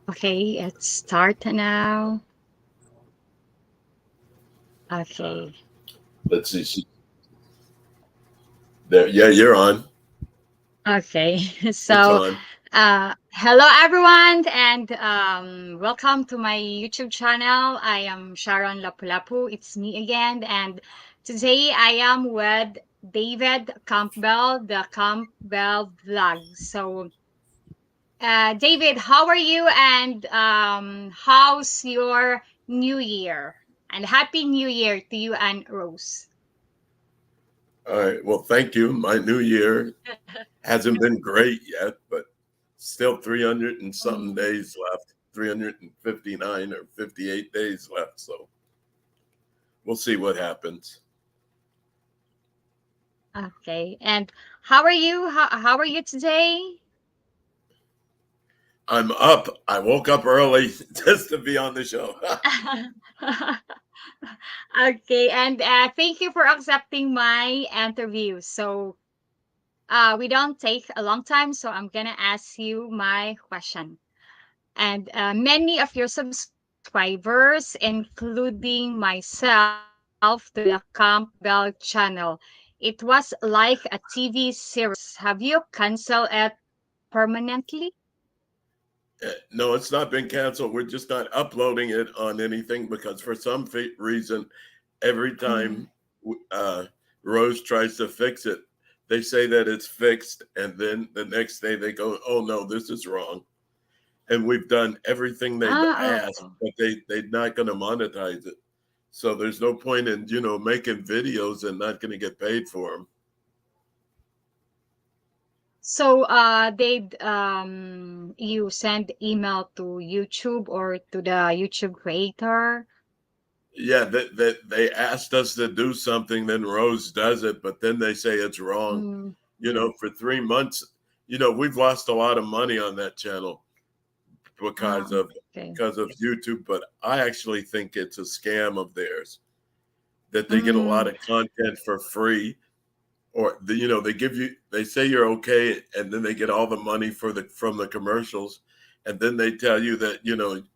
Okay, let's start now. Okay. Let's see. There, yeah, you're on. Okay. It's So, on. hello everyone, and welcome to my YouTube channel. I am Sharon Lapu-Lapu. It's me again, and today I am with David Campbell, the Campbell Vlog. So, David, how are you, and how's your New Year? And Happy New Year to you and Rose. All right. Well, thank you. My new year hasn't been great yet, but still 300 and something Mm, days left. 359 or 58 days left. So we'll see what happens. okay. And how are you? How are you today? I'm up. I woke up early just to be on the show. Okay, and thank you for accepting my interview. So, we don't take a long time, so I'm gonna ask you my question. And many of your subscribers, including myself, to the Campbell channel. It was like a TV series. Have you canceled it permanently? No, it's not been canceled. We're just not uploading it on anything because for some reason, every Mm. time uh, Rose tries to fix it, they say that it's fixed, and then the next day they go, "Oh no, this is wrong." And we've done everything they've asked, Oh. but they're not going to monetize it. So there's no point in making videos and not going to get paid for them. So, they you send email to YouTube or to the YouTube creator? Yeah, they asked us to do something, then Rose does it, but then they say it's wrong. Mm. For 3 months, we've lost a lot of money on that channel because Ah, of okay. because of YouTube, but I actually think it's a scam of theirs that they get a lot Mm. of content for free, or they say you're okay, and then they get all the money from the commercials, and then they tell you that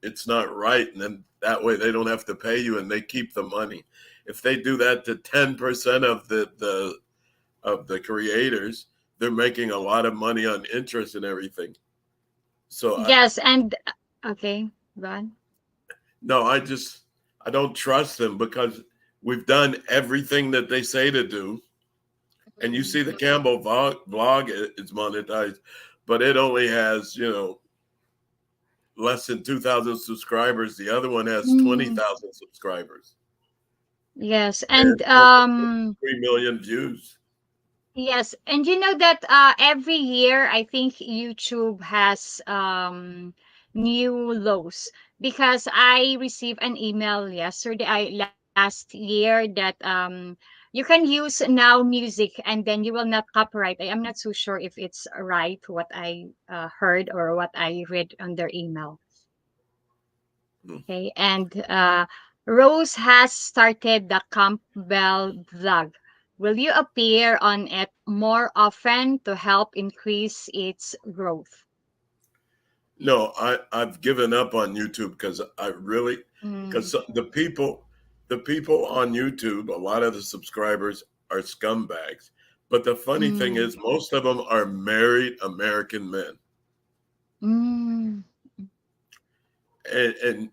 it's not right, and then that way they don't have to pay you and they keep the money. If they do that to 10% of the creators, they're making a lot of money on interest and everything. So Yes, and okay, go on. no, I don't trust them because we've done everything that they say to do. And you see Mm. the Campbell vlog is monetized, but it only has less than 2,000 subscribers. The other one has Mm. 20,000 subscribers Yes, and and almost 3 million views. yes, and you know that every year I think YouTube has new laws because I received an email yesterday, last year that you can use now music and then you will not copyright. I am not so sure if it's right what I heard or what I read on their email. Hmm. Okay, and Rose has started the Campbell vlog. Will you appear on it more often to help increase its growth? No, I've given up on YouTube because Mm, because the people on YouTube, a lot of the subscribers are scumbags. But the funny thing mm, is, most of them are married American men, mm. and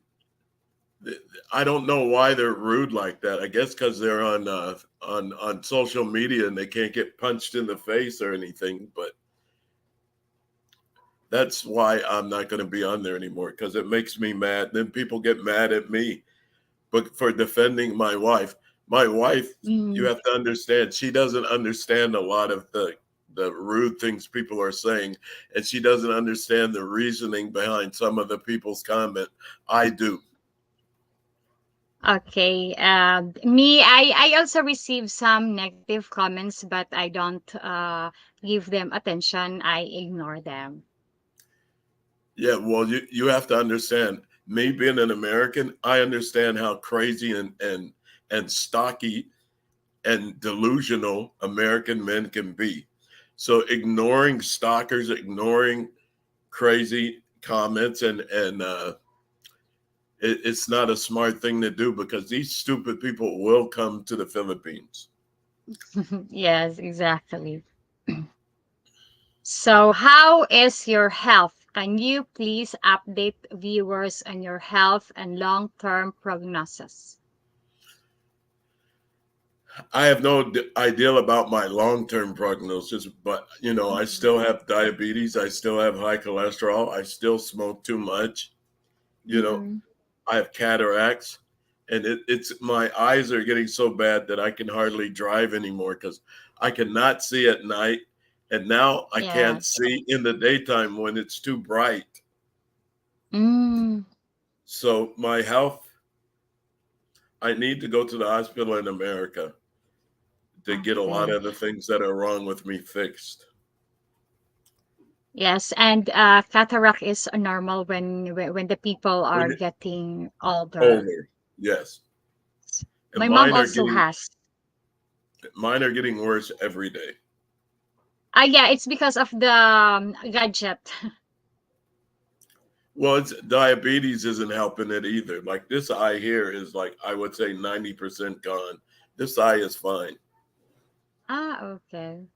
I don't know why they're rude like that. I guess because they're on social media and they can't get punched in the face or anything. But that's why I'm not going to be on there anymore because it makes me mad. Then people get mad at me, but for defending my wife, you Mm. have to understand. She doesn't understand a lot of the rude things people are saying, and she doesn't understand the reasoning behind some of the people's comment. I do. Okay. Me, I also receive some negative comments, but I don't give them attention. I ignore them. Yeah, well, you have to understand. Me being an American, I understand how crazy and stocky and delusional American men can be. So ignoring stalkers, ignoring crazy comments, and it's not a smart thing to do because these stupid people will come to the Philippines. Yes, exactly. So, how is your health? Can you please update viewers on your health and long-term prognosis? I have no idea about my long term prognosis, but I Mm, still have diabetes. I still have high cholesterol. I still smoke too much. You know, mm, I have cataracts, and it's my eyes are getting so bad that I can hardly drive anymore because I cannot see at night, and now I can't yes. see in the daytime when it's too bright. Mm, So my health, I need to go to the hospital in America to get a lot okay. of the things that are wrong with me fixed. Yes, and cataract is normal when the people are When getting older. older, yes, and My mom also has. mine are getting worse every day. Yeah, it's because of the gadget. Well, it's diabetes isn't helping it either. Like this eye here is like I would say 90% gone. This eye is fine. Ah, okay.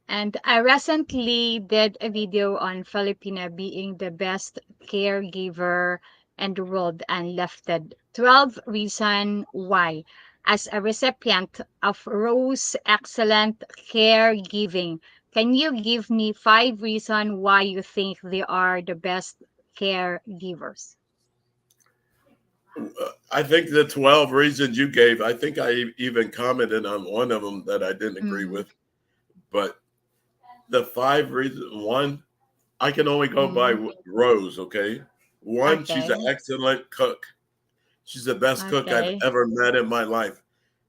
And I recently did a video on Filipina being the best caregiver in the world and lifted 12 reasons why. As a recipient of Rose Excellent Caregiving, can you give me 5 reasons why you think they are the best caregivers? I think the 12 reasons you gave, I think I even commented on one of them that I didn't agree Mm, with. But the 5 reasons, one, I can only go by mm, Rose, okay? One, she's an okay, excellent cook. She's the best cook I've okay, ever met in my life.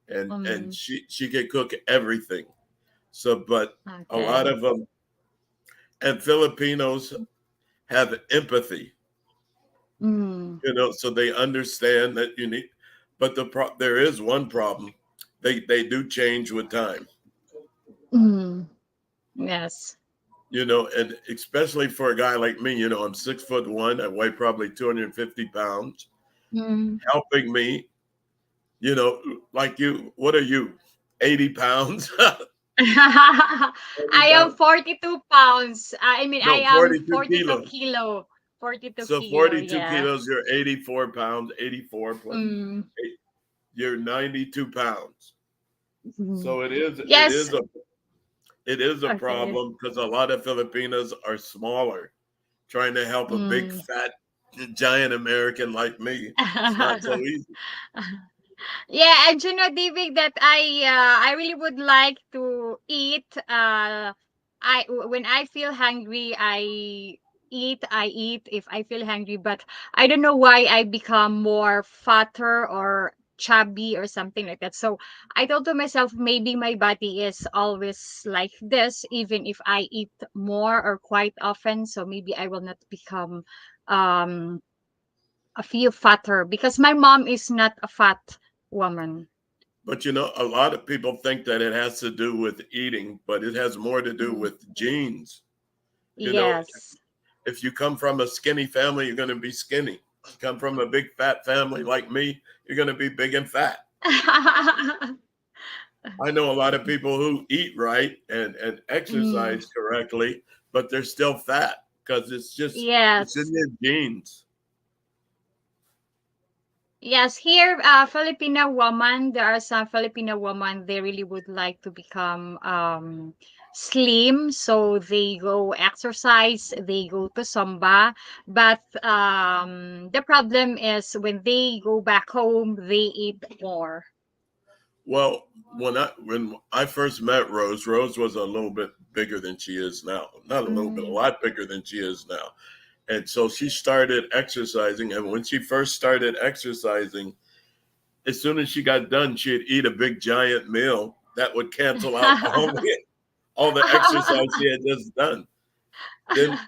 And um, she can cook everything. So, but a lot okay, of them, and Filipinos have empathy, mm, so they understand that you need. But there is one problem. They do change with time, mm, yes. and especially for a guy like me, I'm 6'1". I weigh probably 250 pounds. Mm. Helping me, like you. What are you? 80 pounds? I 80 am pounds? 42 pounds. I mean, I No, am 42 42 kilos. kilo. 42 So kilo, 42 yeah. kilos, you're 84 pounds, 84 plus Mm. you're 92 pounds. Mhm. So Yes. it is a Okay. problem because a lot of Filipinos are smaller. Trying to help a big Mm. fat giant American like me, it's not so easy. Yeah, and you know, David, that I really would like to eat. When I feel hungry, I eat if I feel hungry, but I don't know why I become more fatter or chubby or something like that. So I thought to myself, maybe my body is always like this, even if I eat more or quite often. So maybe I will not become um a few fatter because my mom is not a fat woman. But a lot of people think that it has to do with eating, but it has more to do Mm. with genes. You know, Yes. if you come from a skinny family, you're going to be skinny. If you come from a big fat family like me, you're going to be big and fat. I know a lot of people who eat right and Mm. exercise correctly, but they're still fat because it's in Yes. their genes. Yes, here, Filipino woman, there are some Filipino woman, they really would like to become slim. So they go exercise, they go to Zumba. But the problem is when they go back home, they eat more. Well, when I first met Rose, Rose was a little bit bigger than she is now. Not a little bit, a Mm. lot bigger than she is now. And so she started exercising. And when she first started exercising, as soon as she got done, she'd eat a big giant meal that would cancel out all the exercise she had just done. Then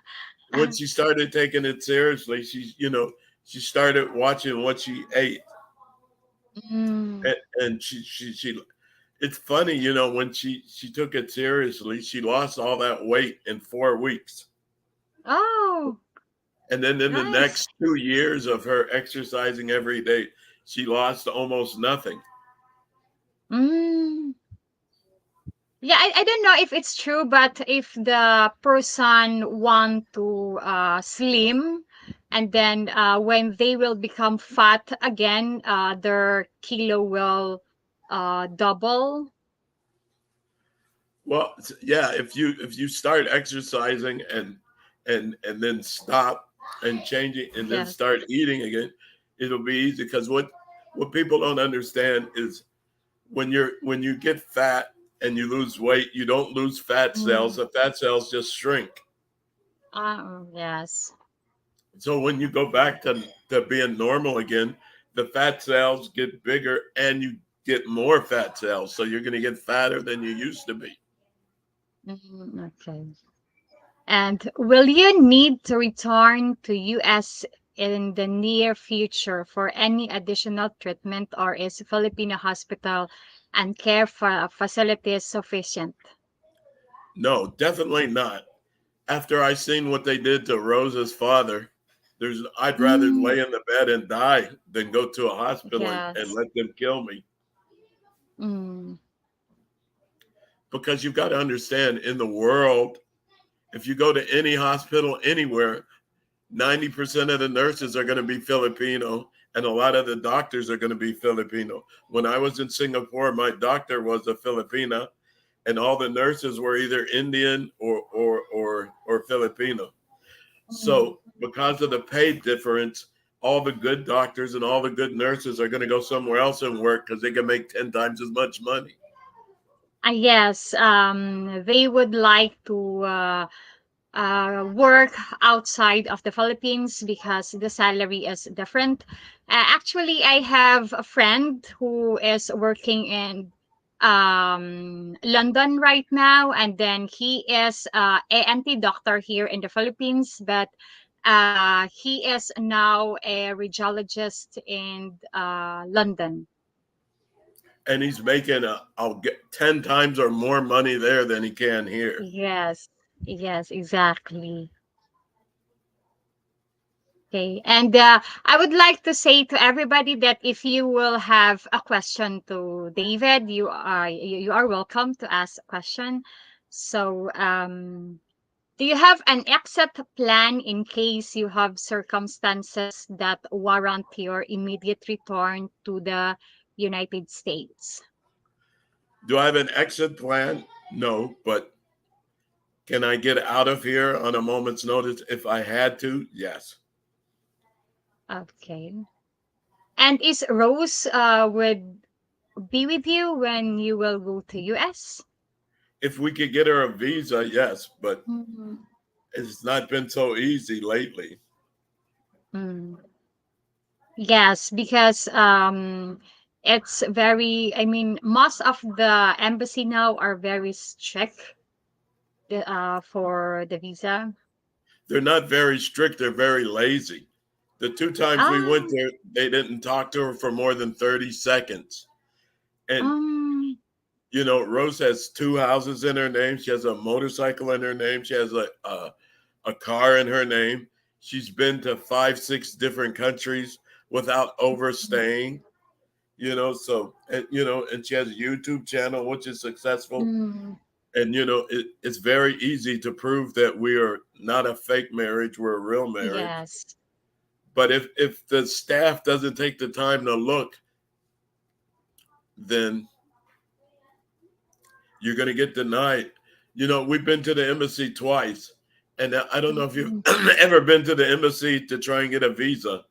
when she started taking it seriously, she started watching what she ate, Mm. and she. It's funny, when she took it seriously, she lost all that weight in 4 weeks. Oh, And then in the nice. next 2 years of her exercising every day, she lost almost nothing. Mm. Yeah, I don't know if it's true, but if the person want to slim, and then when they will become fat again, their kilo will double. Well, yeah, if you start exercising and then stop and changing and then Yes. start eating again, it'll be easy because what people don't understand is when you get fat and you lose weight, you don't lose fat cells. Mm. The fat cells just shrink. Yes. So when you go back to being normal again, the fat cells get bigger and you get more fat cells. So you're going to get fatter than you used to be. Okay. And will you need to return to US in the near future for any additional treatment, or is Filipino hospital and care facilities sufficient? No, definitely not. After I seen what they did to Rosa's father, I'd rather Mm, lay in the bed and die than go to a hospital and yes. let them kill me. Mm, Because you've got to understand in the world, if you go to any hospital anywhere, 90% of the nurses are going to be Filipino and a lot of the doctors are going to be Filipino. When I was in Singapore, my doctor was a Filipina and all the nurses were either Indian or Filipino. mm. So because of the pay difference, all the good doctors and all the good nurses are going to go somewhere else and work because they can make 10 times as much money. Yes, they would like to work outside of the Philippines because the salary is different. Actually, I have a friend who is working in London right now, and then he is a doctor here in the Philippines, but he is now a radiologist in London. And he's making I'll get 10 times or more money there than he can here. Yes, yes, exactly. Okay. And I would like to say to everybody that if you will have a question to David, you are welcome to ask a question. So, do you have an exit plan in case you have circumstances that warrant your immediate return to the United States? Do I have an exit plan? No, but can I get out of here on a moment's notice if I had to? Yes. Okay. And is Rose would be with you when you will go to US? If we could get her a visa, yes, but Mhm. it's not been so easy lately. Mm. Yes, because it's very, I mean, most of the embassy now are very strict for the visa. They're not very strict, they're very lazy. The two times we went Ah, there, they didn't talk to her for more than 30 seconds. And, um, Rose has two houses in her name. She has a motorcycle in her name. She has a car in her name. She's been to 5, 6 different countries without overstaying, so, and she has a YouTube channel, which is successful. mm, And, it's very easy to prove that we are not a fake marriage, we're a real marriage. yes, But if the staff doesn't take the time to look, then you're going to get denied. We've been to the embassy twice, and I don't know if you've mm, ever been to the embassy to try and get a visa.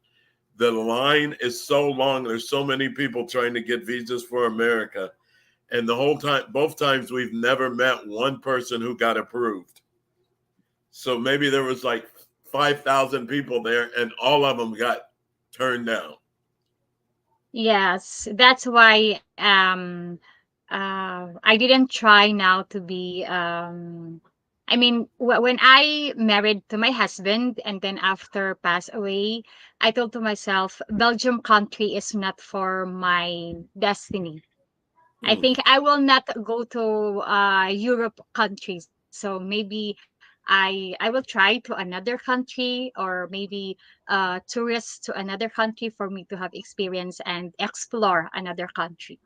The line is so long. There's so many people trying to get visas for America, and the whole time, both times, we've never met one person who got approved. So maybe there was like 5,000 people there, and all of them got turned down. yes. That's why I didn't try now to be I mean, when I married to my husband and then after pass away, I told to myself, Belgium country is not for my destiny. I Hmm. think I will not go to Europe countries. So maybe I will try to another country, or maybe tourist to another country for me to have experience and explore another country.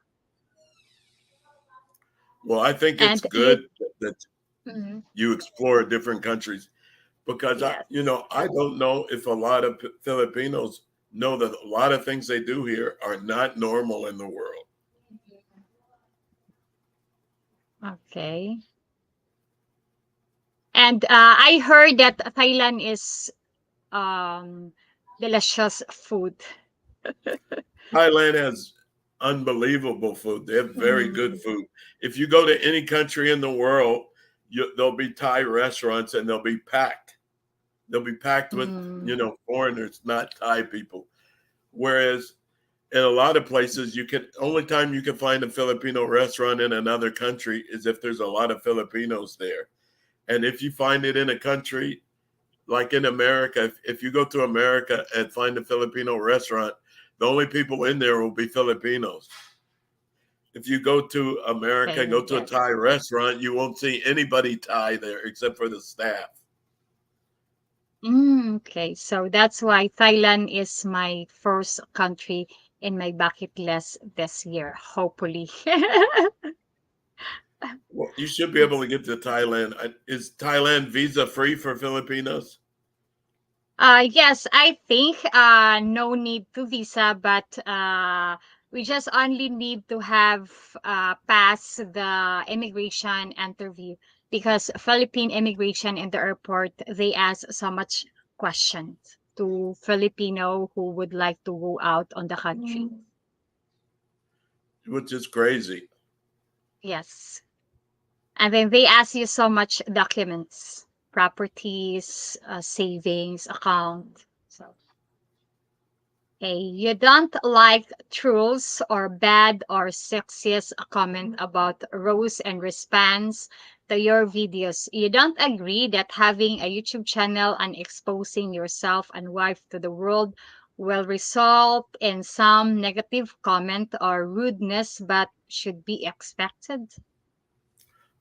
Well, I think it's And you, good that mhm, you explore different countries because yes. I don't know if a lot of Filipinos know that a lot of things they do here are not normal in the world. Okay. And I heard that Thailand is um delicious food. Thailand has unbelievable food. They have very good Mm, food. If you go to any country in the world, there'll be Thai restaurants and they'll be packed. They'll be packed with mm, foreigners, not Thai people. Whereas in a lot of places, you can only time you can find a Filipino restaurant in another country is if there's a lot of Filipinos there. And if you find it in a country like in America, if you go to America and find a Filipino restaurant, the only people in there will be Filipinos. If you go to America and okay, go to a Thai yes. restaurant, you won't see anybody Thai there except for the staff. Okay, so that's why Thailand is my first country in my bucket list this year, hopefully. Well, you should be able to get to Thailand. Is Thailand visa free for Filipinos? Yes, I think no need to visa, but we just only need to have pass the immigration interview, because Philippine immigration in the airport, they ask so much questions to Filipino who would like to go out on the country. Which is crazy. Yes. And then they ask you so much documents, properties, savings, account. So, hey, you don't like trolls or bad or sexist comment about Rose and response to your videos. You don't agree that having a YouTube channel and exposing yourself and wife to the world will result in some negative comment or rudeness, but should be expected.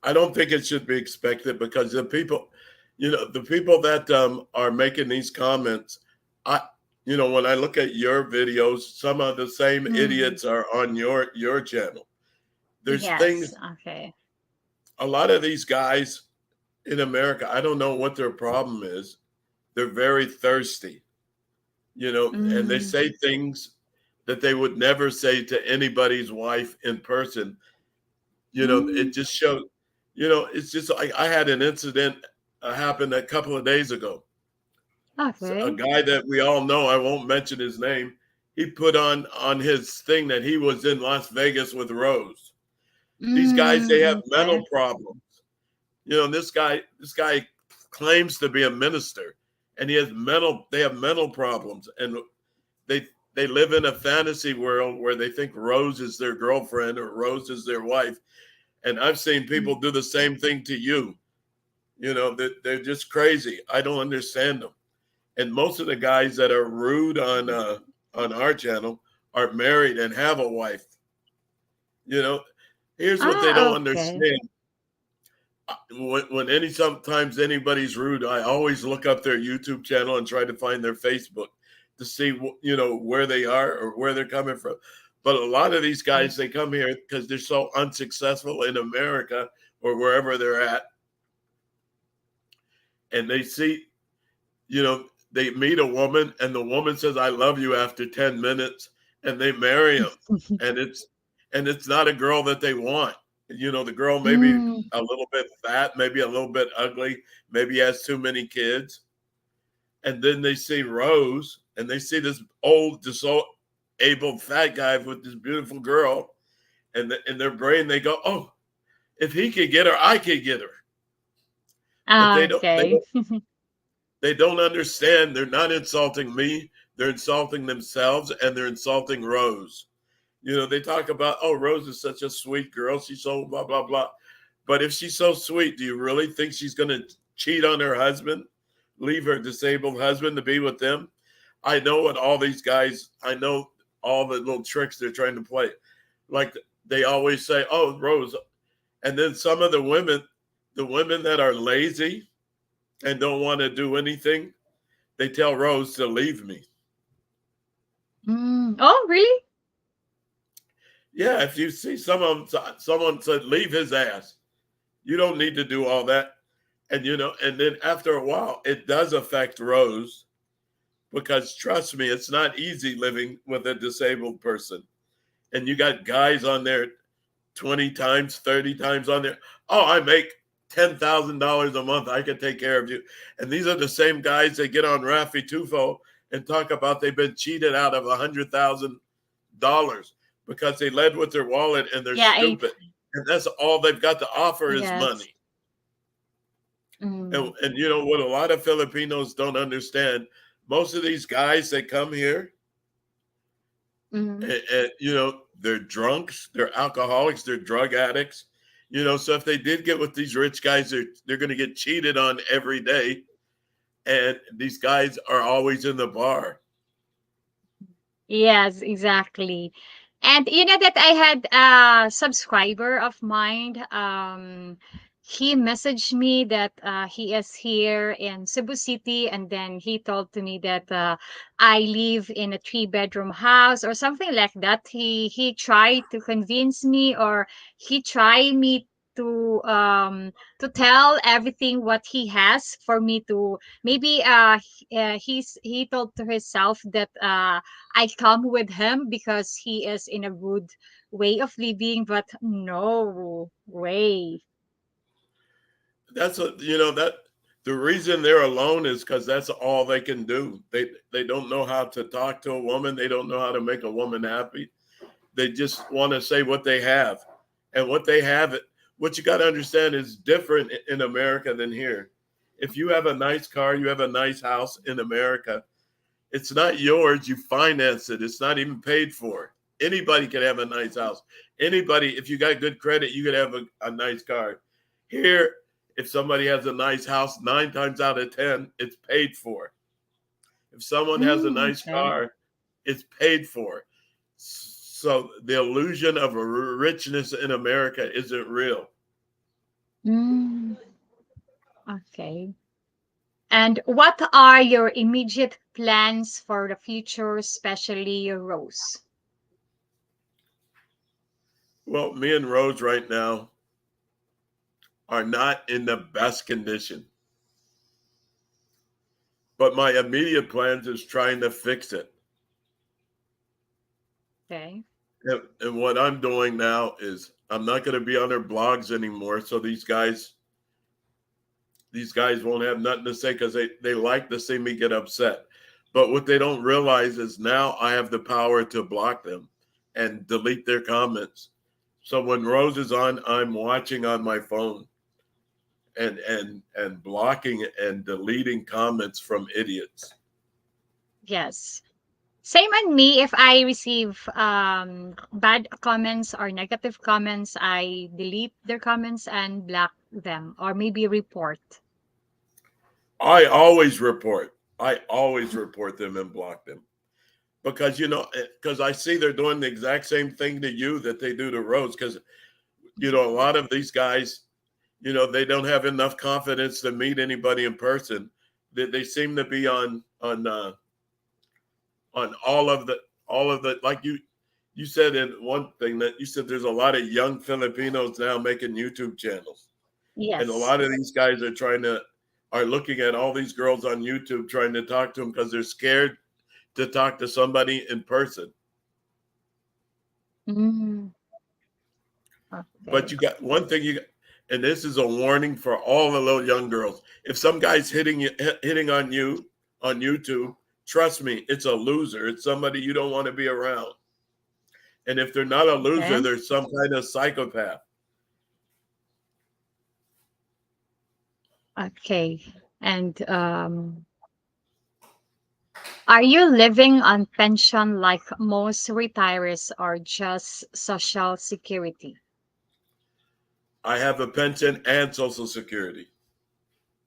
I don't think it should be expected because the people that are making these comments, I, when I look at your videos, some of the same Mm, idiots are on your channel. There's yes. things. Okay. A lot of these guys in America, I don't know what their problem is. They're very thirsty, and they Mm. say things that they would never say to anybody's wife in person. It Mm. just showed, it's just like I had an incident happen a couple of days ago. So a Okay. guy that we all know, I won't mention his name, he put on his thing that he was in Las Vegas with Rose. These guys, they have Mm, mental okay. problems. This guy claims to be a minister, and they have mental problems, and they they live in a fantasy world where they think Rose is their girlfriend or Rose is their wife. And I've seen people do the same thing to you. They're just crazy. I don't understand them. And most of the guys that are rude on our channel are married and have a wife. You know, Here's what they Ah, don't okay. understand. When sometimes anybody's rude, I always look up their YouTube channel and try to find their Facebook to see where they are or where they're coming from. But a lot of these guys, they come here because they're so unsuccessful in America or wherever they're at, and they see, they meet a woman and the woman says, "I love you" after 10 minutes, and they marry him, and it's not a girl that they want. The girl may be Mm. a little bit fat, maybe a little bit ugly, maybe has too many kids. And then they see Rose and they see this old, disabled fat guy with this beautiful girl. And in their brain, they go, "Oh, if he could get her, I could get her." But Ah, okay. they don't understand. They're not insulting me. They're insulting themselves and they're insulting Rose. They talk about, "Oh, Rose is such a sweet girl. She's so blah, blah, blah." But if she's so sweet, do you really think she's going to cheat on her husband, leave her disabled husband to be with them? I know I know all the little tricks they're trying to play. Like they always say, "Oh, Rose." And then some of the women that are lazy, and don't want to do anything, they tell Rose to leave me. Oh, really? Yeah, if you see someone said leave his ass, you don't need to do all that. And and then after a while, it does affect Rose because trust me, it's not easy living with a disabled person. And you got guys on there 20 times, 30 times on there. Oh, I make $10,000 a month. I can take care of you. And these are the same guys that get on Rafi Tufo and talk about they've been cheated out of $100,000 because they led with their wallet and they're Yeah, I stupid. And that's all they've got to offer is yes. money. Mm, And you know what a lot of Filipinos don't understand? Most of these guys that come here, mm. and they're drunks, they're alcoholics, they're drug addicts. So if they did get with these rich guys, they're going to get cheated on every day, and these guys are always in the bar. Yes, exactly. And you know that I had a subscriber of mine. He messaged me that he is here in Cebu City, and then he told to me that I live in a three-bedroom house or something like that. He tried to convince me, or he tried me to tell everything what he has for me to maybe he told to himself that I come with him because he is in a good way of living, but no way. That's that the reason they're alone is because that's all they can do. They don't know how to talk to a woman. They don't know how to make a woman happy. They just want to say what they have, and what they have. What you got to understand is different in America than here. If you have a nice car, you have a nice house in America. It's not yours. You finance it. It's not even paid for. Anybody can have a nice house. Anybody, if you got good credit, you could have a nice car. Here, if somebody has a nice house, 9 times out of 10, it's paid for. If someone has a nice Okay. car, it's paid for. So the illusion of a richness in America isn't real. Mm, okay. And what are your immediate plans for the future, especially Rose? Well, me and Rose right now are not in the best condition. But my immediate plans is trying to fix it. Okay. And what I'm doing now is I'm not going to be on their blogs anymore. So these guys won't have nothing to say because they like to see me get upset. But what they don't realize is now I have the power to block them and delete their comments. So when Rose is on, I'm watching on my phone and blocking and deleting comments from idiots. Yes. Same on me. If I receive bad comments or negative comments, I delete their comments and block them or maybe report. I always report. I always report them and block them because because I see they're doing the exact same thing to you that they do to Rose. Because a lot of these guys, they don't have enough confidence to meet anybody in person. They seem to be on all of the like you said in one thing that you said there's a lot of young Filipinos now making YouTube channels, and a Yes. lot of these guys are looking at all these girls on YouTube trying to talk to them because they're scared to talk to somebody in person. Mm, But okay. you got one thing and this is a warning for all the little young girls. If some guy's hitting on you on YouTube, trust me, it's a loser. It's somebody you don't want to be around. And if they're not a loser, Okay. they're some kind of psychopath. Okay. And are you living on pension like most retirees or just social security? I have a pension and social security.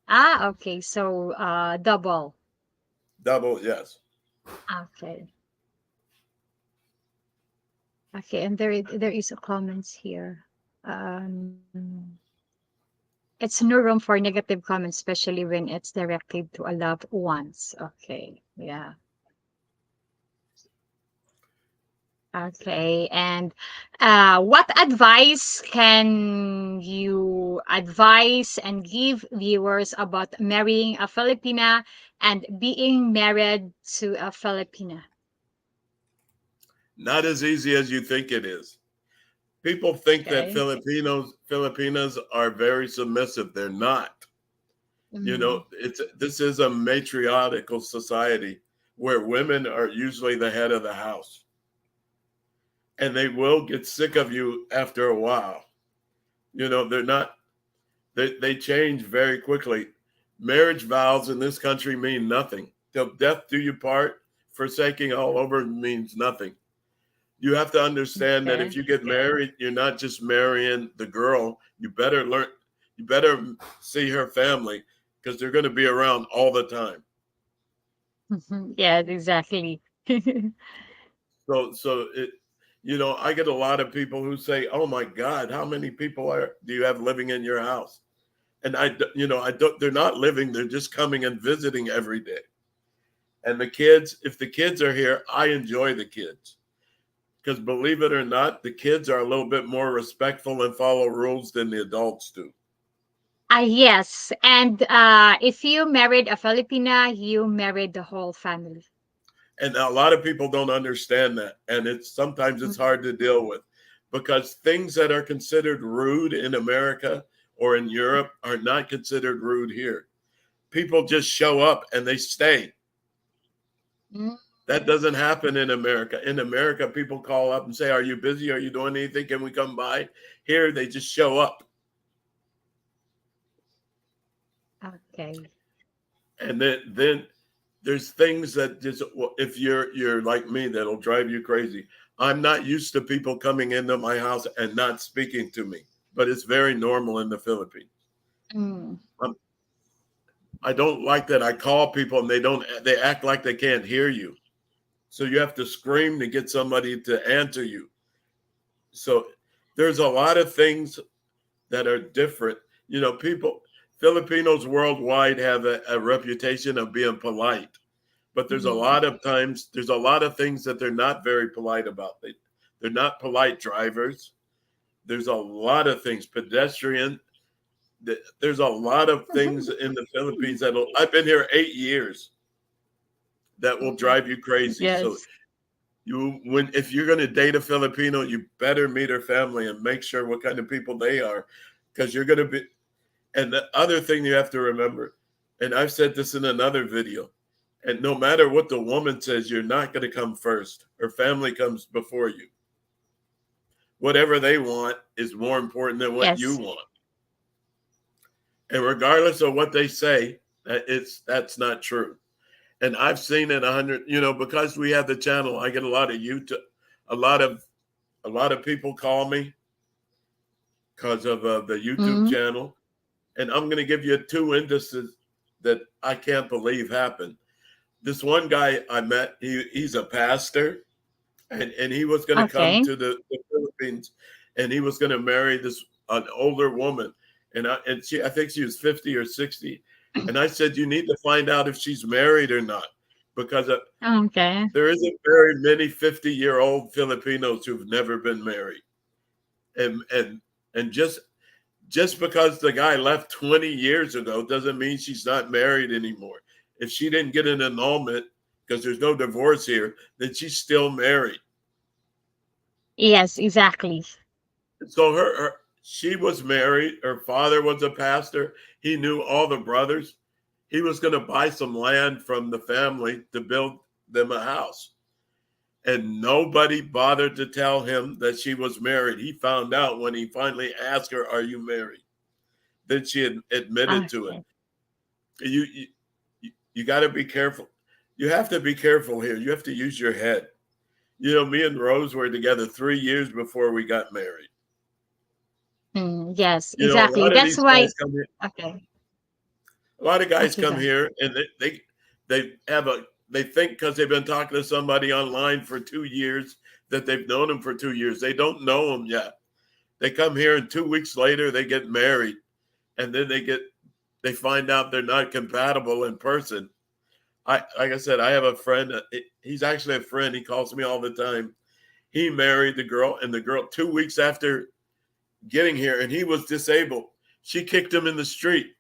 Ah, okay. So double. Double, yes. Okay. Okay, and there is a comments here. Um It's no room for negative comments, especially when it's directed to a loved ones. Okay. Yeah. Okay. And what advice can you advise and give viewers about marrying a Filipina and being married to a Filipina? Not as easy as you think it is. People think that Okay. Filipinas are very submissive. They're not. You Mm, know, this is a matriarchal society where women are usually the head of the house, and they will get sick of you after a while. You know, they're not. They change very quickly. Marriage vows in this country mean nothing. Till death do you part, forsaking all over means nothing. You have to understand that okay. if you get married, you're not just marrying the girl. You better see her family because they're going to be around all the time. Yes, exactly. So you know, I get a lot of people who say, "Oh my God, how many people do you have living in your house?" And you know, I don't. They're not living; they're just coming and visiting every day. And the kids, if the kids are here, I enjoy the kids because believe it or not, the kids are a little bit more respectful and follow rules than the adults do. Yes. And if you married a Filipina, you married the whole family. And a lot of people don't understand that, and it's sometimes it's Mm, hard to deal with because things that are considered rude in America or in Europe are not considered rude here. People just show up and they stay. mm, That doesn't happen in America. In America, people call up and say, "Are you busy? Are you doing anything? Can we come by?" Here, they just show up. okay. And then there's things that just, well, if you're like me, that'll drive you crazy. I'm not used to people coming into my house and not speaking to me, but it's very normal in the Philippines. Mm, I'm, I don't like that. I call people and they act like they can't hear you. So you have to scream to get somebody to answer you. So there's a lot of things that are different. You know, Filipinos worldwide have a reputation of being polite, but mm, there's a lot of things that they're not very polite about. They're not polite drivers. There's a lot of things, pedestrian. There's a lot of things in the Philippines I've been here 8 years that will mm. drive you crazy. So Yes. if you're going to date a Filipino, you better meet her family and make sure what kind of people they are, because you're going to be. And the other thing you have to remember, and I've said this in another video, and no matter what the woman says, you're not going to come first. Her family comes before you. Whatever they want is more important than what you Yes. want. And regardless of what they say, that's not true. And I've seen it 100. You know, because we have the channel, I get a lot of YouTube, a lot of a lot of people call me because of the YouTube Mm, channel. And I'm going to give you two instances that I can't believe happened. This one guy I met, he's a pastor, and he was going to come okay. to the Philippines, and he was going to marry this an older woman, and I think she was 50 or 60, and I said you need to find out if she's married or not, because Okay. there isn't very many 50-year-old Filipinos who've never been married, and just because the guy left 20 years ago doesn't mean she's not married anymore. If she didn't get an annulment because there's no divorce here, then she's still married. Yes, exactly. So she was married. Her father was a pastor. He knew all the brothers. He was going to buy some land from the family to build them a house. And nobody bothered to tell him that she was married. He found out when he finally asked her, "Are you married?" Then she had admitted to it. Okay. You you got to be careful. You have to be careful here. You have to use your head. You know, me and Rose were together 3 years before we got married. Mm, yes, You know, a exactly. lot of That's these why. guys come here. Okay. A lot of guys Okay, come go. here and they think because they've been talking to somebody online for 2 years that they've known them for 2 years. They don't know them yet. They come here and 2 weeks later they get married, and then they find out they're not compatible in person. I like I said, I have a friend. He's actually a friend. He calls me all the time. He married the girl, and the girl 2 weeks after getting here, and he was disabled. She kicked him in the street.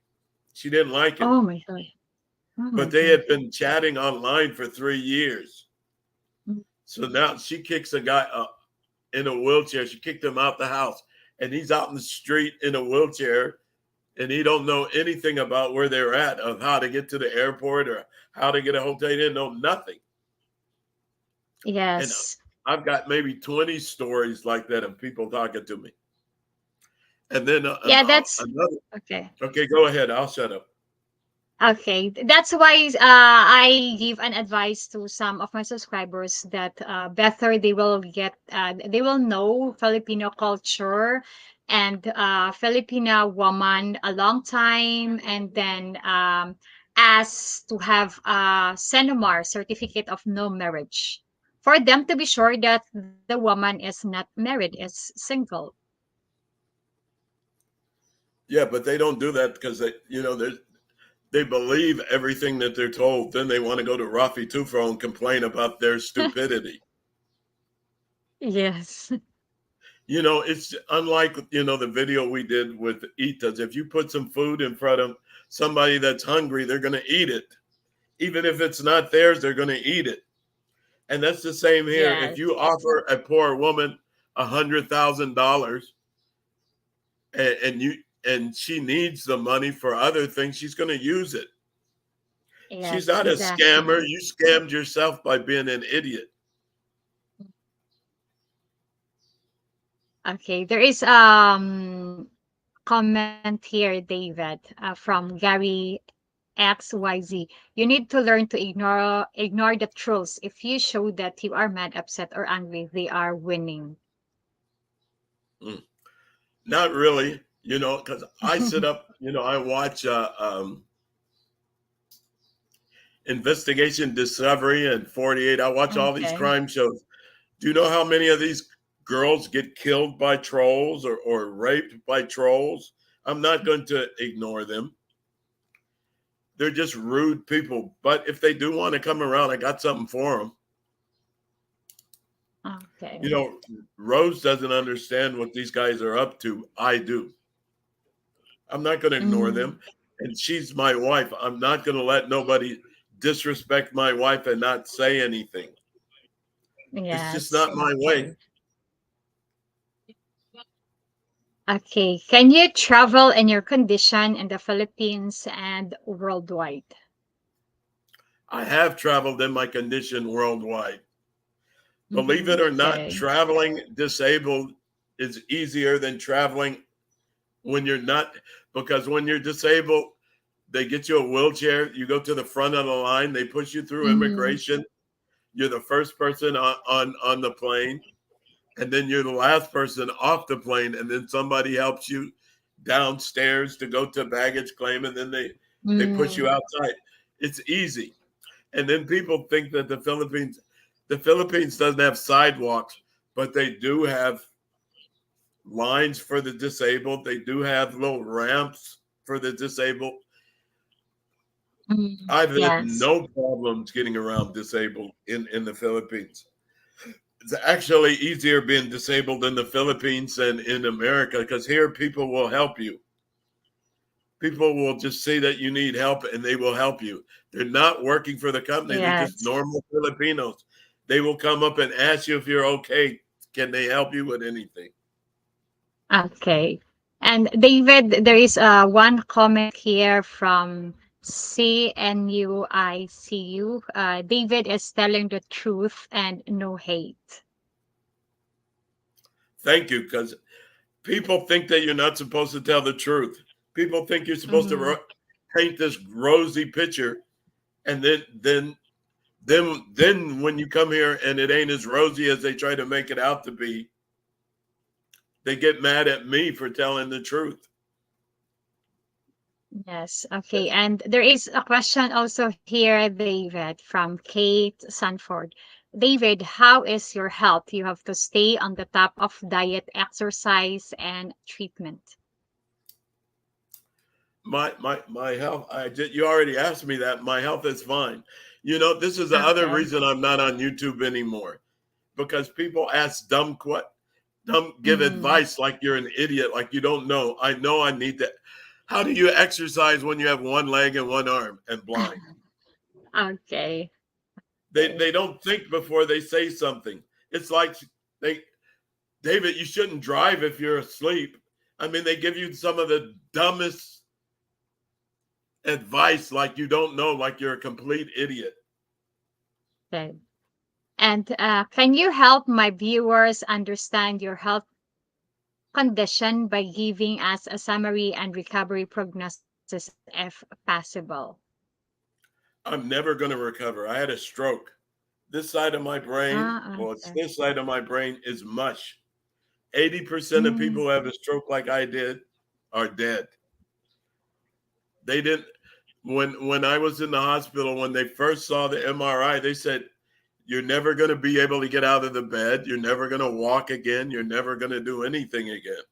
She didn't like him, Oh my God. Oh my but they God. had been chatting online for 3 years. Mm. So now she kicks a guy in a wheelchair. She kicked him out the house, and he's out in the street in a wheelchair, and he don't know anything about where they're at, of how to get to the airport or how to get a hotel. He didn't know nothing. And Yes. I've got maybe 20 stories like that of people talking to me. And then Yeah, that's another. okay. Okay, go ahead. I'll shut up. Okay, that's why I give an advice to some of my subscribers that better they will know Filipino culture and Filipino woman a long time, and then ask to have a CENOMAR certificate of no marriage for them to be sure that the woman is not married, is single. Yeah, but they don't do that because they believe everything that they're told. Then they want to go to Rafi Tufo and complain about their stupidity. Yes. It's unlike the video we did with Itas. If you put some food in front of somebody that's hungry, they're going to eat it. Even if it's not theirs, they're going to eat it. And that's the same here. If Yes. you offer a poor woman $100,000 and she needs the money for other things, she's going to use it. She's Yes, not a scammer. exactly. You scammed yourself by being an idiot. Okay, there is comment here, David, from Gary XYZ. You need to learn to ignore the trolls. If you show that you are mad, upset, or angry, they are winning. Mm. Not really, because I sit up, I watch Investigation Discovery and 48. I watch all these Okay. crime shows. Do you know how many of these girls get killed by trolls or raped by trolls? I'm not going to ignore them. They're just rude people. But if they do want to come around, I got something for them. You Okay. know, Rose doesn't understand what these guys are up to. I do. I'm not going to ignore Mm, them. And she's my wife. I'm not going to let nobody disrespect my wife and not say anything. It's just yes. not my way. Okay. Okay. Can you travel in your condition in the Philippines and worldwide? I have traveled in my condition worldwide. Believe it Mhm. or not, Okay. traveling disabled is easier than traveling when you're not, because when you're disabled, they get you a wheelchair. You go to the front of the line. They push you through Mhm. immigration. You're the first person on the plane, and then you're the last person off the plane, and then somebody helps you downstairs to go to baggage claim, and then they push you Mm. outside. It's easy. And then people think that the Philippines doesn't have sidewalks, but they do have lines for the disabled. They do have little ramps for the disabled. Mm. I've had Yes. no problems getting around disabled in the Philippines. It's actually easier being disabled in the Philippines than in America because here people will help you. People will just say that you need help and they will help you. They're not working for the company, they're just Yes. normal Filipinos. They will come up and ask you if you're okay. Can they help you with anything? Okay. And David, there is one comment here from CNUICU. David is telling the truth and no hate. Thank you, because people think that you're not supposed to tell the truth. People think you're supposed to Mm-hmm. paint this rosy picture, and then when you come here and it ain't as rosy as they try to make it out to be, they get mad at me for telling the truth. Yes. Okay. And there is a question also here, David, from Kate Sanford. David, how is your health? You have to stay on the top of diet, exercise, and treatment. My health. You already asked me that. My health is fine. You know, this is the other Okay. reason I'm not on YouTube anymore, because people ask dumb give Mm. advice like you're an idiot, like you don't know. I know I need to. How do you exercise when you have one leg and one arm and blind? Okay. Okay. They don't think before they say something. It's like they David, you shouldn't drive if you're asleep. I mean, they give you some of the dumbest advice like you don't know, like you're a complete idiot. Okay. And can you help my viewers understand your health condition by giving us a summary and recovery prognosis if possible? I'm never going to recover. I had a stroke. This side of my brain, Ah, well, it's okay. this side of my brain is mush. 80% of Mm. people who have a stroke like I did are dead. They didn't when I was in the hospital when they first saw the MRI, they said you're never going to be able to get out of the bed, you're never going to walk again, you're never going to do anything again.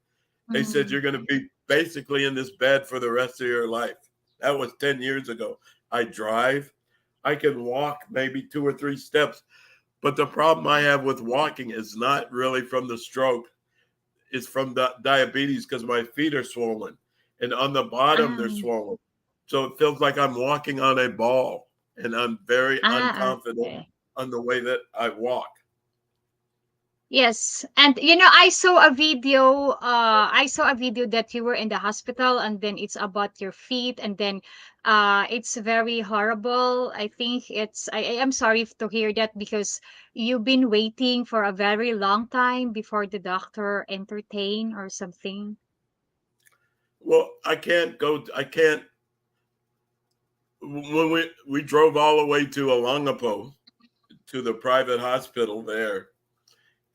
They said Mm. you're going to be basically in this bed for the rest of your life. That was 10 years ago. I drive, I can walk maybe 2 or 3 steps. But the problem I have with walking is not really from the stroke, it's from the diabetes because my feet are swollen. And on the bottom, they're Ah, swollen. So it feels like I'm walking on a ball. And I'm very unconfident okay. on the way that I walk. Yes, and I saw a video that you were in the hospital, and then it's about your feet, and then it's very horrible. I think I am sorry to hear that because you've been waiting for a very long time before the doctor entertain or something. Well, I can't. When we drove all the way to Olongapo, to the private hospital there.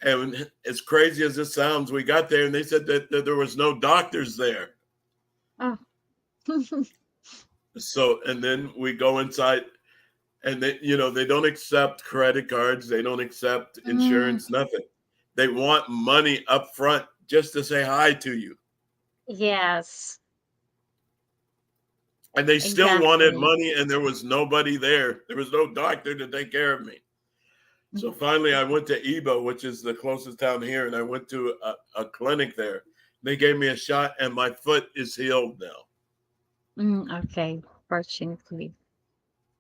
And as crazy as this sounds, we got there and they said that there was no doctors there. Oh. So, and then we go inside and they don't accept credit cards. They don't accept Mm, insurance, nothing. They want money up front just to say hi to you. yes, And they still wanted exactly. money and there was nobody there. There was no doctor to take care of me. So finally, I went to Ebo, which is the closest town here, and I went to a clinic there. They gave me a shot, and my foot is healed now. Okay, fortunately.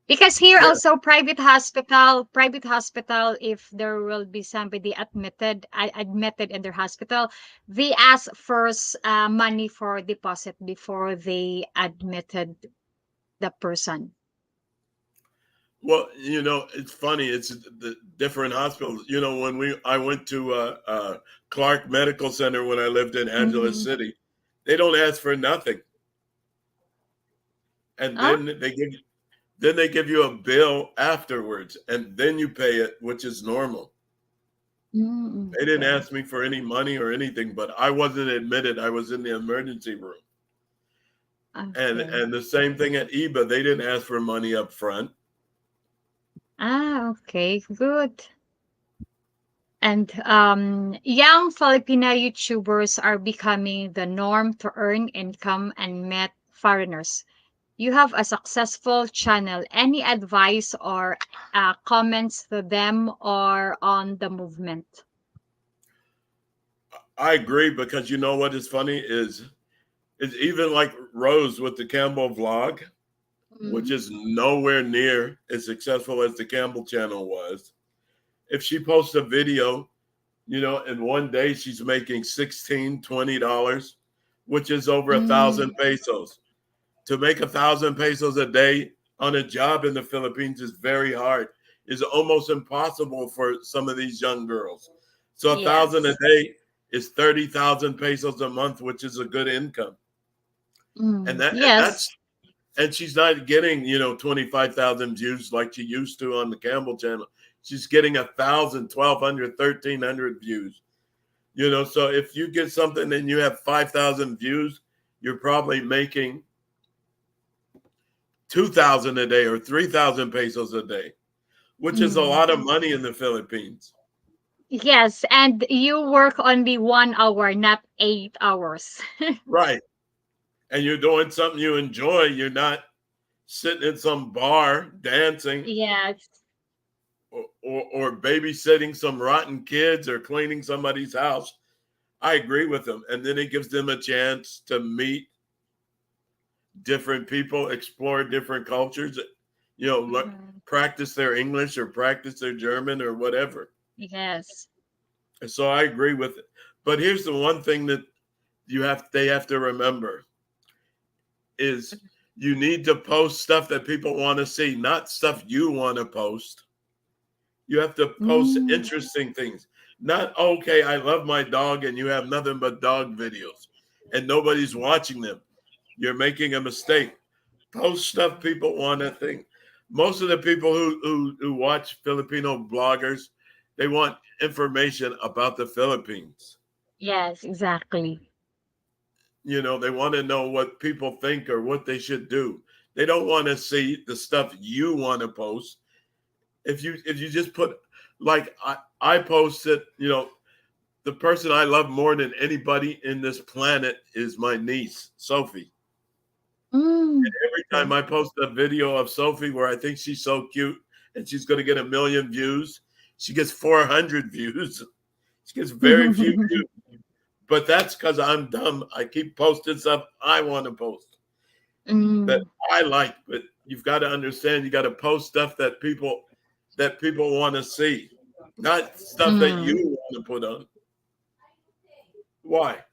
Because here Yeah. also private hospital, if there will be somebody admitted in their hospital, they ask first money for deposit before they admitted the person. Well, it's funny. It's the different hospitals. When I went to Clark Medical Center when I lived in Angeles Mm. City, they don't ask for nothing, and Oh, then they give you a bill afterwards, and then you pay it, which is normal. They didn't okay. ask me for any money or anything, but I wasn't admitted. I was in the emergency room. Okay. And the same thing at EBA. They didn't ask for money up front. Okay, good. And young Filipina YouTubers are becoming the norm to earn income and meet foreigners. You have a successful channel. Any advice or comments to them or on the movement? I agree because you know what is funny is even like Rose with the Campbell vlog, which Mm. is nowhere near as successful as the Campbell channel was. If she posts a video, in one day she's making $16-20, which is over a Mm. thousand pesos. To make 1,000 pesos a day on a job in the Philippines is very hard. It's almost impossible for some of these young girls. So 1,000 a Yes. day is 30,000 pesos a month, which is a good income. And Mm. that and Yes. that's and she's not getting 25,000 views like she used to on the Campbell channel. She's getting 1,000, 1,200, 1,300 views. So if you get something and you have 5,000 views, you're probably making 2,000 a day or 3,000 pesos a day, which is a Mm. lot of money in the Philippines. Yes, and you work only 1 hour, not 8 hours. Right. and you're doing something you enjoy. You're not sitting in some bar dancing Yes. or babysitting some rotten kids or cleaning somebody's house. I agree with them. And then it gives them a chance to meet different people, explore different cultures, Mhm. practice their English or practice their German or whatever. Yes. And so I agree with it. But here's the one thing that they have to remember is you need to post stuff that people want to see, not stuff you want to post. You have to post Mm. interesting things. Not okay, I love my dog and you have nothing but dog videos and nobody's watching them. You're making a mistake. Post stuff people want to think. Most of the people who watch Filipino bloggers, they want information about the Philippines. Yes, exactly. They want to know what people think or what they should do. They don't want to see the stuff you want to post. If you just put like I posted, the person I love more than anybody in this planet is my niece, Sophie. Mm. Every time Okay. I post a video of Sophie where I think she's so cute and she's going to get 1 million views, she gets 400 views. She gets very few views. But that's because I'm dumb. I keep posting stuff I want to post that Mm. I like. But you've got to understand, you got to post stuff that people want to see, not stuff that you Mm. want to put on. Why?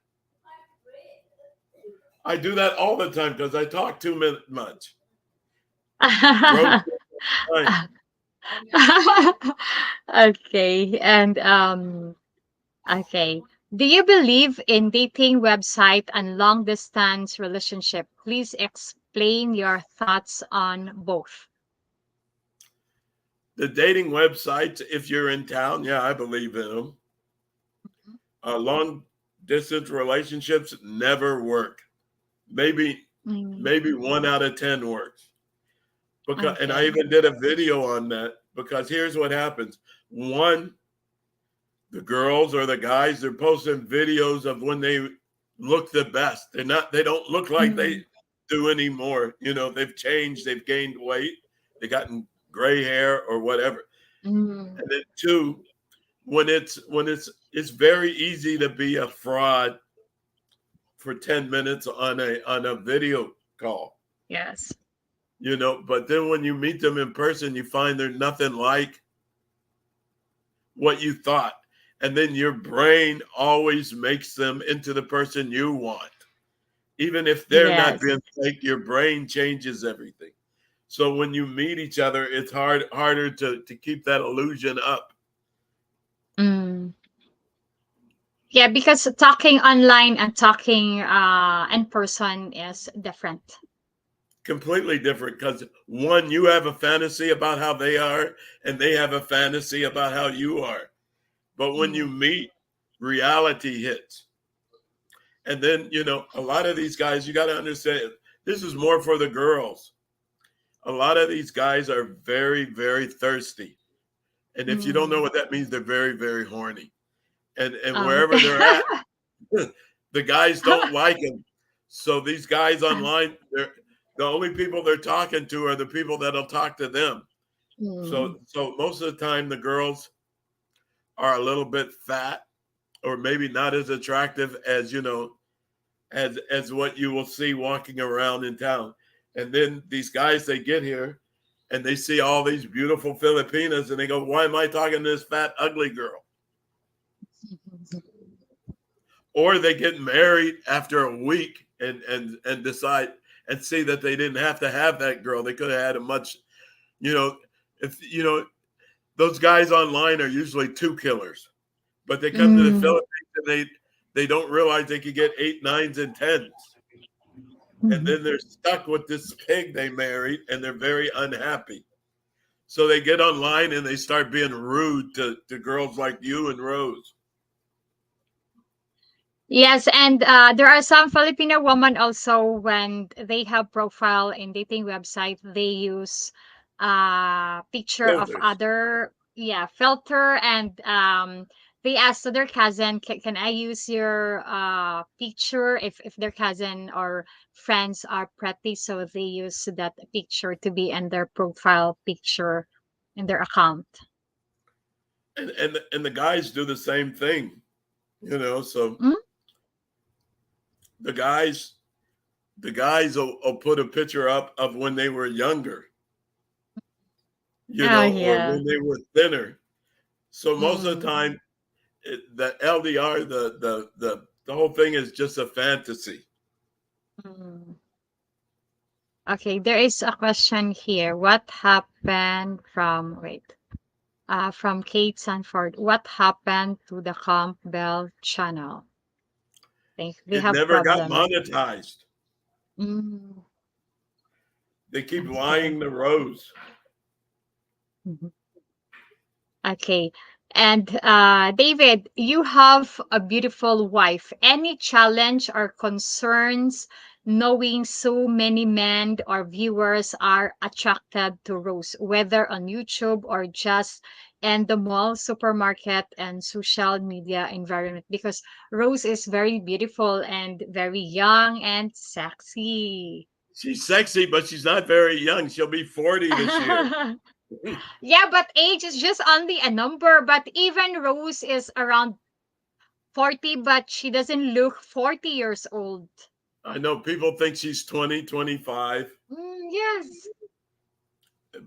I do that all the time because I talk too much. Rose, time. Okay. And okay. Do you believe in dating website and long distance relationship? Please explain your thoughts on both. The dating websites, if you're in town, yeah, I believe in them. Long distance relationships never work. Maybe Mm. maybe 1 out of 10 works. And I Okay. even did a video on that because here's what happens. One, the girls or the guys, they're posting videos of when they look the best. They don't look like they Mm. do anymore. They've changed, they've gained weight, they gotten gray hair or whatever. Mm. And then two, when it's very easy to be a fraud for 10 minutes on a video call. Yes. But then when you meet them in person, you find they're nothing like what you thought. And then your brain always makes them into the person you want. Even if they're not Yes. being fake, your brain changes everything. So when you meet each other, it's harder to keep that illusion up. Mm. Yeah, because talking online and talking in person is different. Completely different because one, you have a fantasy about how they are, and they have a fantasy about how you are. But when you Mm. meet, reality hits. And then, a lot of these guys, you got to understand, this is more for the girls. A lot of these guys are very, very thirsty. And if you don't know Mm. what that means, they're very, very horny. And wherever Okay. they're at, the guys don't like them. So these guys online, the only people they're talking to are the people that'll talk to them. Mm. So most of the time, the girls are a little bit fat or maybe not as attractive as as what you will see walking around in town. And then these guys, they get here and they see all these beautiful Filipinas and they go, why am I talking to this fat, ugly girl? Or they get married after a week and decide and see that they didn't have to have that girl. They could have had a much, you know, if those guys online are usually two killers, but they come to the Mm. Philippines and they don't realize they could get eight, nines, and tens. And Mhm. then they're stuck with this pig they married and they're very unhappy. So they get online and they start being rude to girls like you and Rose. Yes, and there are some Filipino women also when they have profile in dating website, they use picture of Filters. other, yeah, filter, and they asked to their cousin, can I use your picture if their cousin or friends are pretty, so they use that picture to be in their profile picture in their account. And the guys do the same thing, you know. So Mm? the guys the guys will put a picture up of when they were younger, you Oh know, or yeah. when they were thinner. So most of the Mm. time, the LDR, the whole thing is just a fantasy. Mm. Okay, there is a question here. What happened from wait? From Kate Sanford. What happened to the Campbell channel? Think they It have never got problem. monetized. Mm, They keep okay. lying to Rose. Mhm. Okay. And David, you have a beautiful wife. Any challenge or concerns knowing so many men or viewers are attracted to Rose, whether on YouTube or just in the mall, supermarket, and social media environment? Because Rose is very beautiful and very young and sexy. She's sexy, but she's not very young. She'll be 40 this year. Yeah, but age is just only a number. But even Rose is around 40, but she doesn't look 40 years old. I know people think she's 20, 25, Yes.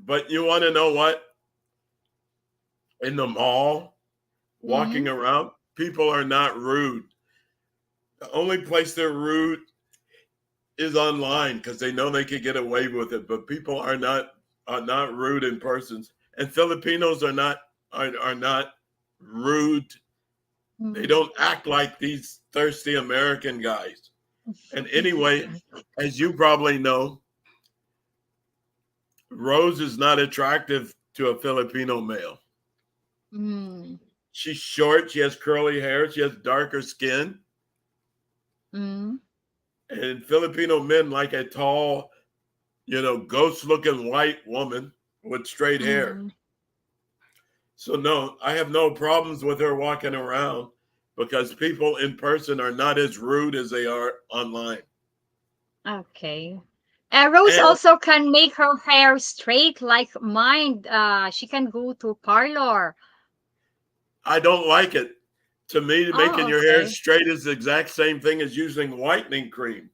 but you want to know what? In the mall, walking Mm-hmm. around, people are not rude. The only place they're rude is online because they know they can get away with it. But people are not rude in persons, and Filipinos are not rude. They Mm. don't act like these thirsty American guys. And anyway, as you probably know, Rose is not attractive to a Filipino male. Mm. She's short. She has curly hair. She has darker skin. Mm. And Filipino men like a tall, ghost looking white woman with straight hair. Mm. So, no, I have no problems with her walking around because people in person are not as rude as they are online. Okay. Rose And also can make her hair straight like mine. She can go to parlor. I don't like it. To me, making Oh, your hair okay. straight is the exact same thing as using whitening cream.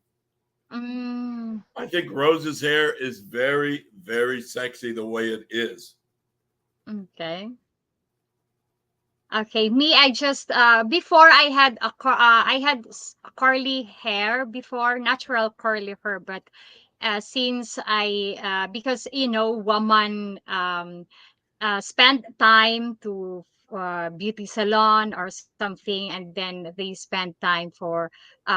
Mm. I think Rose's hair is very, very sexy the way it is. Okay. Okay, me, I just before I had I had curly hair before, natural curly hair, but since I because woman spend time to beauty salon or something, and then they spend time for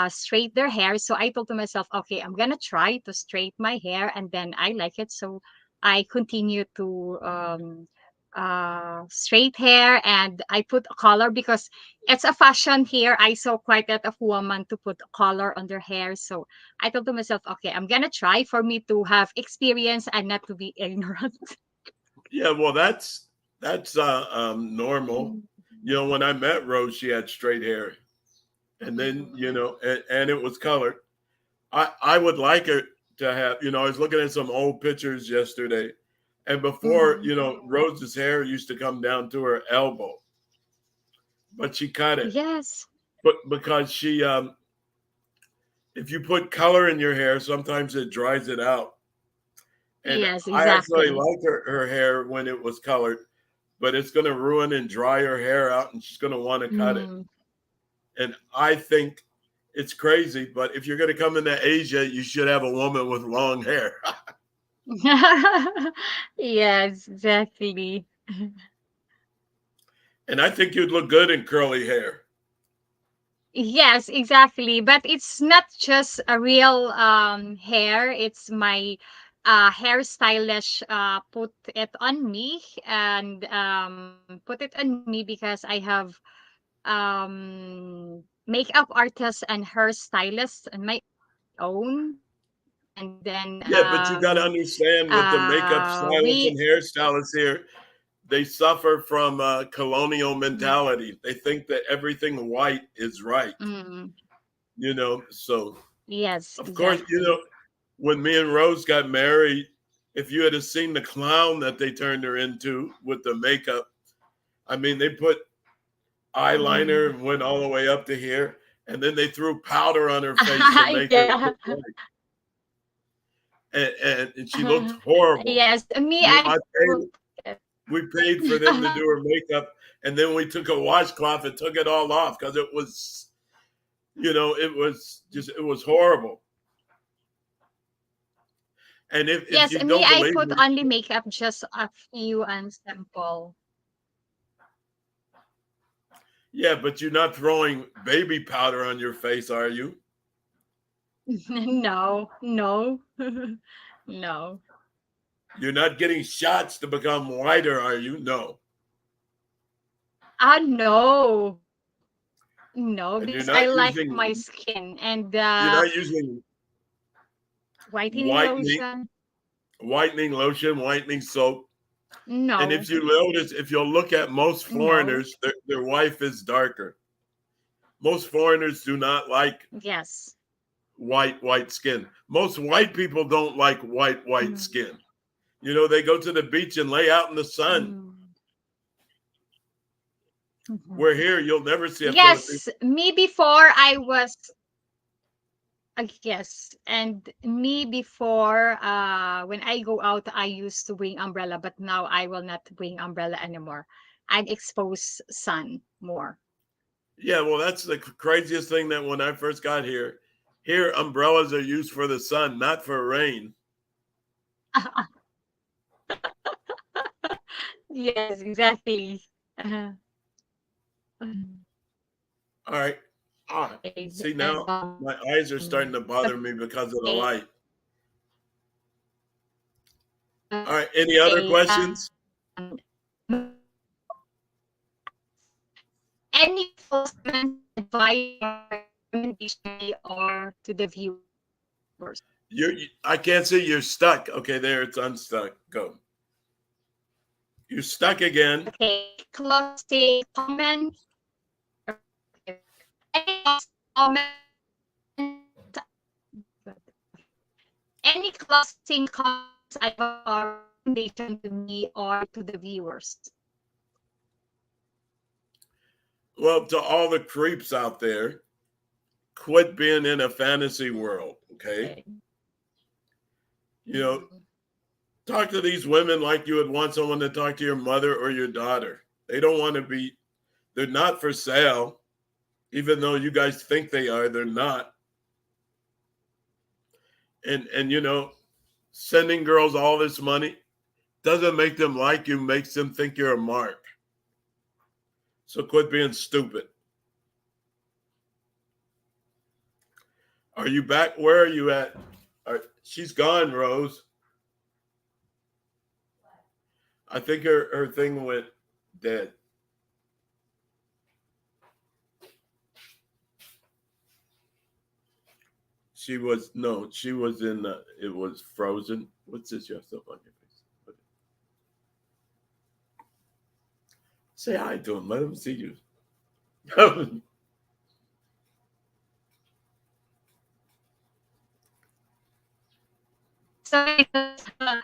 straight their hair. So I told to myself, okay, I'm gonna try to straight my hair, and then I like it, so I continue to straight hair, and I put a color because it's a fashion here. I saw quite a lot of women to put color on their hair, so I told to myself, okay, I'm gonna try for me to have experience and not to be ignorant. Yeah, well, that's normal. When I met Rose, she had straight hair, and then and it was colored. I would like her to have. I was looking at some old pictures yesterday, and before, Mhm. Rose's hair used to come down to her elbow, but she cut it. Yes. But because if you put color in your hair, sometimes it dries it out. And Yes, I actually exactly. liked her hair when it was colored, but it's going to ruin and dry her hair out, and she's going to want to cut it. Mm. And I think it's crazy, but if you're going to come into Asia, you should have a woman with long hair. Yes, exactly. And I think you'd look good in curly hair. Yes, exactly. But it's not just a real hair. It's my hairstylish put it on me and put it on me because I have makeup artist and hairstylist on my own, and then Yeah, but you got to understand with the makeup we stylists and hairstylists here, they suffer from colonial Mm. mentality. They think that everything white is right. Mm. So Yes, of course, exactly. when me and Rose got married, if you had seen the clown that they turned her into with the makeup, I mean, they put eyeliner Mm. and went all the way up to here, and then they threw powder on her face to make her Yeah. look white, and she looked horrible. Yes, me, You know, I put it. we paid for them to do her makeup, and then we took a washcloth and took it all off because it was, it was horrible. And if Yes, you me, don't I believe put me, only makeup, just a few and simple. yeah, but you're not throwing baby powder on your face, are you? No, no, no. You're not getting shots to become whiter, are you? No. No, no, And because I like my skin and you're not using whitening whitening lotion. whitening lotion, whitening soap. And No, if you notice, if you'll look at most no. foreigners, their wife is darker. Most foreigners do not like Yes. white skin. Most white people don't like white Mm. skin. They go to the beach and lay out in the sun. Mm. Mhm. We're here, you'll never see a Filipino. Yes, me before I was yes, and me before when I go out I used to bring umbrella, but now I will not bring umbrella anymore. I'd expose sun more. Yeah, well, that's the craziest thing that when I first got here, here umbrellas are used for the sun, not for rain. Yes, exactly. Uh, All right. Ah, okay, see now my eyes are starting to bother me because of the okay, light. All right. Any other okay. questions? Any close comments, advice, or recommendation or to the viewers? I can't see you're stuck. Okay, there it's unstuck. Go. You're stuck again. Okay, closing comments. Okay. Any closing comment, any closing comments, advice, or recommendation to me or to the viewers? Well, to all the creeps out there, quit being in a fantasy world. Okay. Okay. You know, Mm. talk to these women like you would want someone to talk to your mother or your daughter. They don't want to be, they're not for sale, even though you guys think they are, they're not. And sending girls all this money doesn't make them like you, makes them think you're a mark. So quit being stupid. Are you back? Where are you at? She's gone, Rose. I think her thing went dead. She was no, she was in. It was frozen. What's this you have stuff on your face? Say hi to him. Let him see you. Sorry, my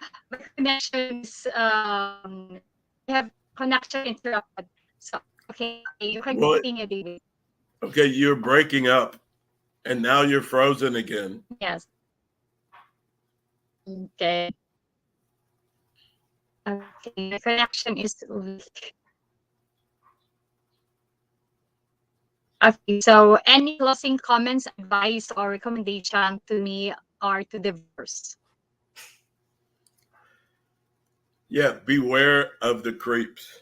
connection is I have connection interrupted. So okay, you can Well, continue, David. okay, you're breaking up, and now you're frozen again. Yes. Okay. Okay. The connection is weak. Okay. So any closing comments, advice, or recommendation to me or to the viewers? Yeah, beware of the creeps.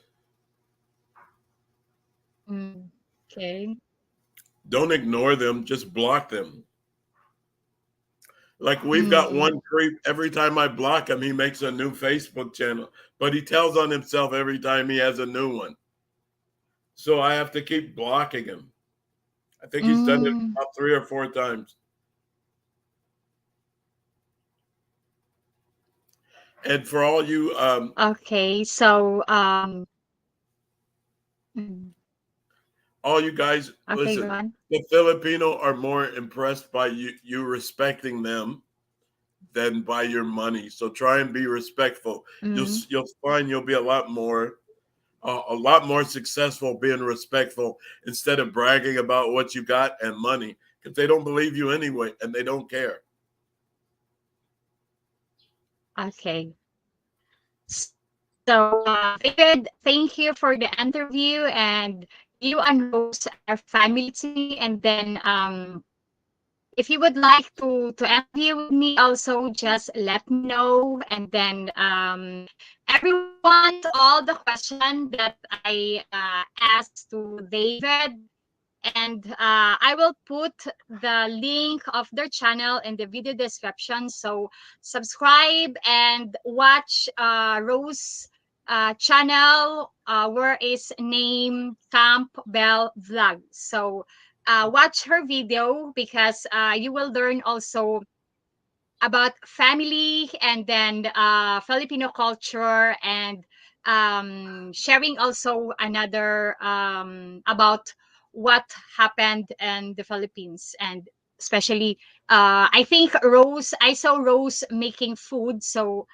Mm, okay. Don't ignore them. Just block them. Like we've got Mm, one creep. Every time I block him, he makes a new Facebook channel, but he tells on himself every time he has a new one. So I have to keep blocking him. I think he's done it mm, about 3 or 4 times. And for all you Okay. So mm, all you guys, okay, go listen, on. the Filipino are more impressed by you respecting them than by your money. So try and be respectful. Mm, You'll find you'll be a lot more successful being respectful instead of bragging about what you got and money, because they don't believe you anyway and they don't care. okay. So, David, thank you for the interview, and you and Rose are family to me. And then, if you would like to interview with me, also just let me know. And then, everyone, to all the question that I asked to David, and I will put the link of their channel in the video description. So subscribe and watch Rose channel, where is name Campbell Vlog. So watch her video because you will learn also about family, and then Filipino culture, and sharing also another about what happened in the Philippines, and especially I think Rose, I saw Rose making food, so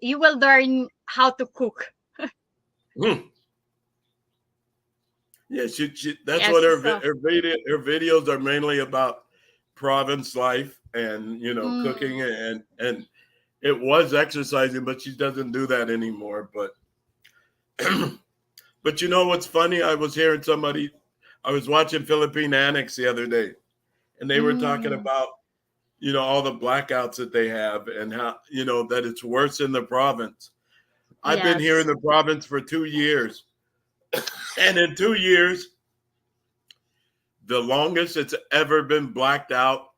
you will learn how to cook. Hmm. Yeah, that's what Yes, so her videos are mainly about province life and mm, cooking and it was exercising, but she doesn't do that anymore. But but you know what's funny? I was hearing somebody. I was watching Philippine Annex the other day, and they were talking mm, about all the blackouts that they have and how that it's worse in the province. I've been here in yes. the province for 2 years, and in 2 years, the longest it's ever been blacked out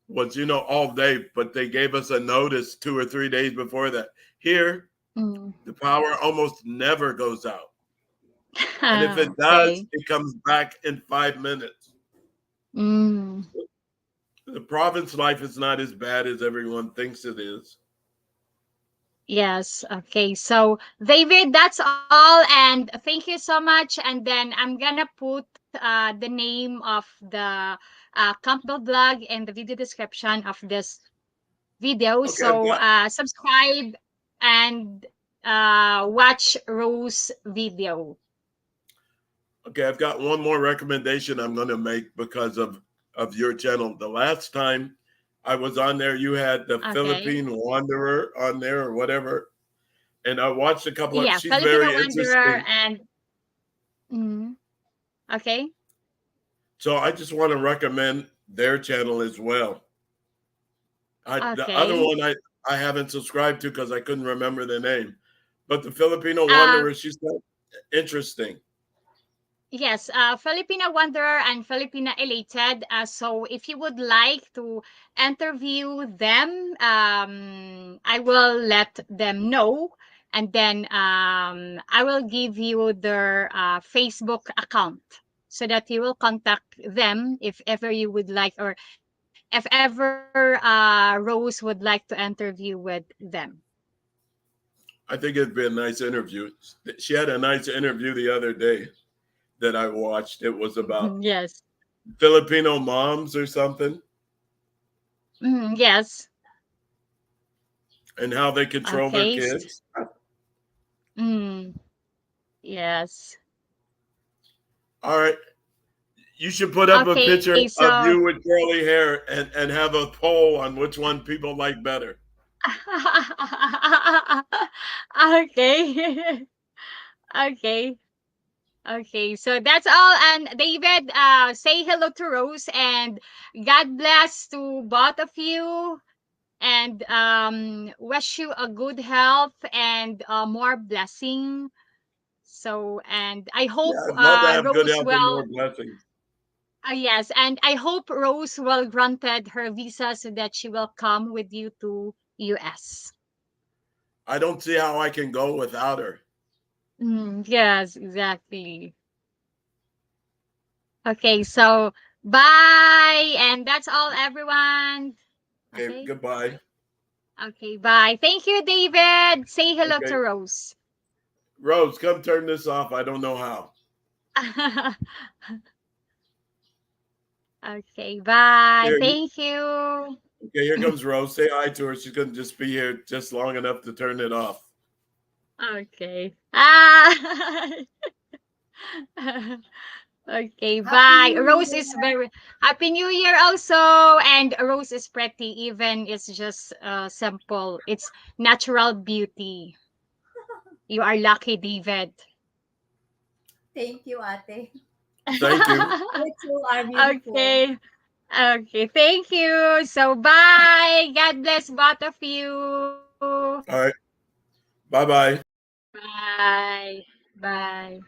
was all day, but they gave us a notice 2 or 3 days before that. Here, Mm. the power almost never goes out. And if it does, Okay. it comes back in 5 minutes. Mm. The province life is not as bad as everyone thinks it is. Yes. Okay. So, David, that's all. And thank you so much. And then I'm going to put the name of the Campbell blog in the video description of this video. Okay, I've So, got subscribe and watch Rose video. I've got one more recommendation I'm going to make because of your channel. The last time I was on there, you had the Okay. Philippine Wanderer on there or whatever, and I watched a couple of. Yeah. She's Filipino very Wanderer interesting. and. Mm, okay. So I just want to recommend their channel as well. The other Okay. one I haven't subscribed to because I couldn't remember the name, but the Filipino Uh, Wanderer, she's so interesting. Yes, Filipina Wanderer and Filipina Elated. So if you would like to interview them, I will let them know. And then I will give you their Facebook account so that you will contact them if ever you would like, or if ever Rose would like to interview with them. I think it'd be a nice interview. She had a nice interview the other day that I watched. It was about Yes. Filipino moms or something Yes. and how they control their Okay. kids. Mm, yes. All right. You should put up a Okay, picture of so you with curly hair and have a poll on which one people like better. okay. Okay. Okay. So that's all. And David, say hello to Rose, and God bless to both of you, and wish you a good health and more blessing. So, and I hope Yeah, I'd love to have good Rose health and more will. blessings. Yes, and I hope Rose will granted her visa so that she will come with you to US. I don't see how I can go without her. Yes, exactly. Okay, so bye, and that's all, everyone. Okay, Okay, goodbye. Okay, bye. Thank you, David. Say hello to Okay, Rose. Rose, come turn this off. I don't know how. Okay, bye. Here, Thank you. okay, here comes Rose. Say hi to her. She's gonna just be here just long enough to turn it off. Okay. Ah. Okay, Happy bye. New Rose is Year. very happy New Year also, and Rose is pretty. Even it's just simple. It's natural beauty. You are lucky, David. Thank you, Ate. Thank you. You two are beautiful. Okay. Okay. Thank you. So bye. God bless both of you. All right. Bye bye. Bye. Bye.